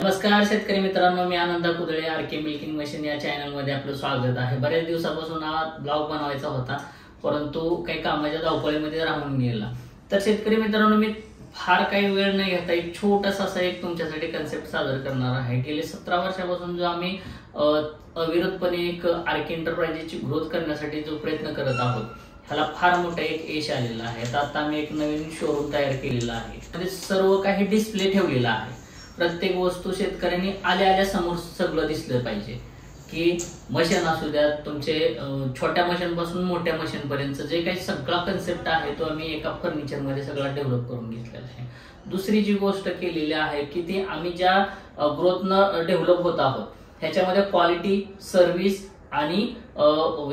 नमस्कार शेतकरी मित्रांनो, मी आनंद कुदळे आरके मिल्किंग मशीन या चॅनल मध्ये आपलं स्वागत आहे। बरेच दिवसापासून हा ब्लॉग बनवायचा होता, परंतु काही कामाच्या धावपळीमध्ये राहून गेला। तर शेतकरी मित्रांनो, मी फार काही वेळ न घेता एक छोटासा असा एक तुमच्यासाठी कन्सेप्ट सादर करणार आहे। गेले 17 वर्षापासून जो आम्ही अविरतपणे एक आरके एंटरप्राइजेसची ग्रोथ करण्यासाठी जो प्रयत्न करत आहोत, ह्याला फार मोठं एक यश आलेलं आहे। आता आम्ही एक नवीन शोरूम तयार केलेला आहे, म्हणजे सर्व काही डिस्प्ले ठेवलेला आहे। प्रत्येक वस्तू शेतकऱ्यांनी आल्या समोर सगळं दिसलं पाहिजे, की मशीन असू द्या, तुमचे छोट्या मशीन पासून मोठ्या मशीन पर्यंत जे काही सगळा कन्सेप्ट आहे तो आम्ही एका फर्निचर मध्ये सगळा डेव्हलप करून घेतलेला आहे। दुसरी जी गोष्ट केलेली आहे की ती आम्ही ज्या ग्रोथनं डेव्हलप होत आहोत ह्याच्यामध्ये क्वालिटी, सर्व्हिस आणि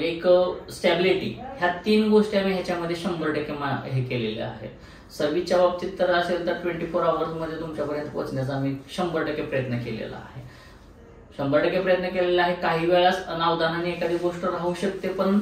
एक स्टॅबिलिटी, ह्या तीन गोष्टी आम्ही ह्याच्यामध्ये 100% हे केलेल्या आहेत। सर्व्हिसच्या बाबतीत तर असेल तर 24 आवर्स मध्ये तुमच्यापर्यंत पोहोचण्याचा आम्ही 100% प्रयत्न केलेला आहे। 100% प्रयत्न केलेला आहे। काही वेळास अनावधानाने एखादी गोष्ट राहू शकते, पण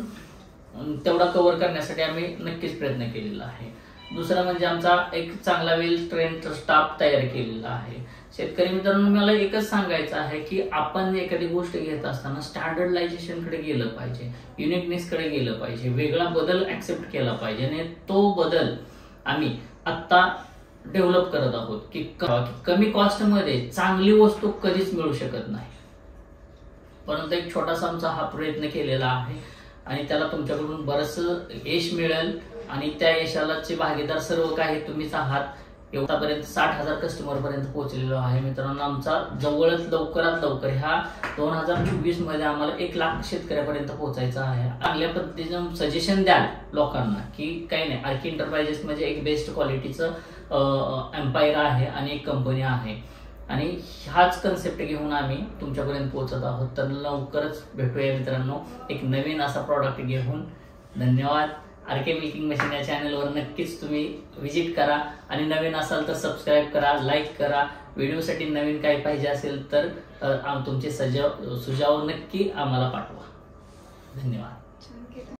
तेवढा कव्हर करण्यासाठी आम्ही नक्कीच प्रयत्न केलेला आहे। दुसरा म्हणजे आमचा एक चांगला वेल ट्रेन्ड स्टाफ तयार केलेला आहे। शेतकरी मित्रांनो, मला एकच सांगायचं आहे की आपण एखादी गोष्ट घेत असताना स्टँडर्डायझेशन कडे गेलं पाहिजे, युनिकनेस कडे गेलं पाहिजे, वेगळा बदल ऍक्सेप्ट केला पाहिजे। आणि तो बदल आम्ही आता डेव्हलप करत आहोत की कमी कॉस्ट मध्ये चांगली वस्तू कधीच मिळू शकत नाही, परंतु एक छोटासा आमचा हा प्रयत्न केलेला आहे आणि त्याला तुमच्याकडून बरंच यश मिळेल आणि त्या यशालाचे भागीदार सर्व काही तुम्हीच आहात। एवढापर्यंत 60,000 कस्टमर पर्यंत पोहोचलेलो आहे मित्रांनो। आमचा जवळच लवकरात लवकर ह्या 2024 मध्ये आम्हाला 1 लाख शेतकऱ्यापर्यंत पोहोचायचं आहे। चांगल्या पद्धतीचं सजेशन द्याल लोकांना की काही नाही, आरके एंटरप्राइजेस म्हणजे एक बेस्ट क्वालिटीचं एम्पायर आहे आणि एक कंपनी आहे आणि हाच कन्सेप्ट घेऊन आम्ही तुमच्यापर्यंत पोहोचत आहोत। तर लवकरच भेटूया मित्रांनो एक नवीन असा प्रॉडक्ट घेऊन। धन्यवाद। आरके मिल्किंग मशीन या चॅनलवर नक्कीच तुम्ही व्हिजिट करा आणि नवीन असाल तर सबस्क्राईब करा, लाईक करा। व्हिडिओसाठी नवीन काही पाहिजे असेल तर तुमचे सुझाव नक्की आम्हाला पाठवा। धन्यवाद।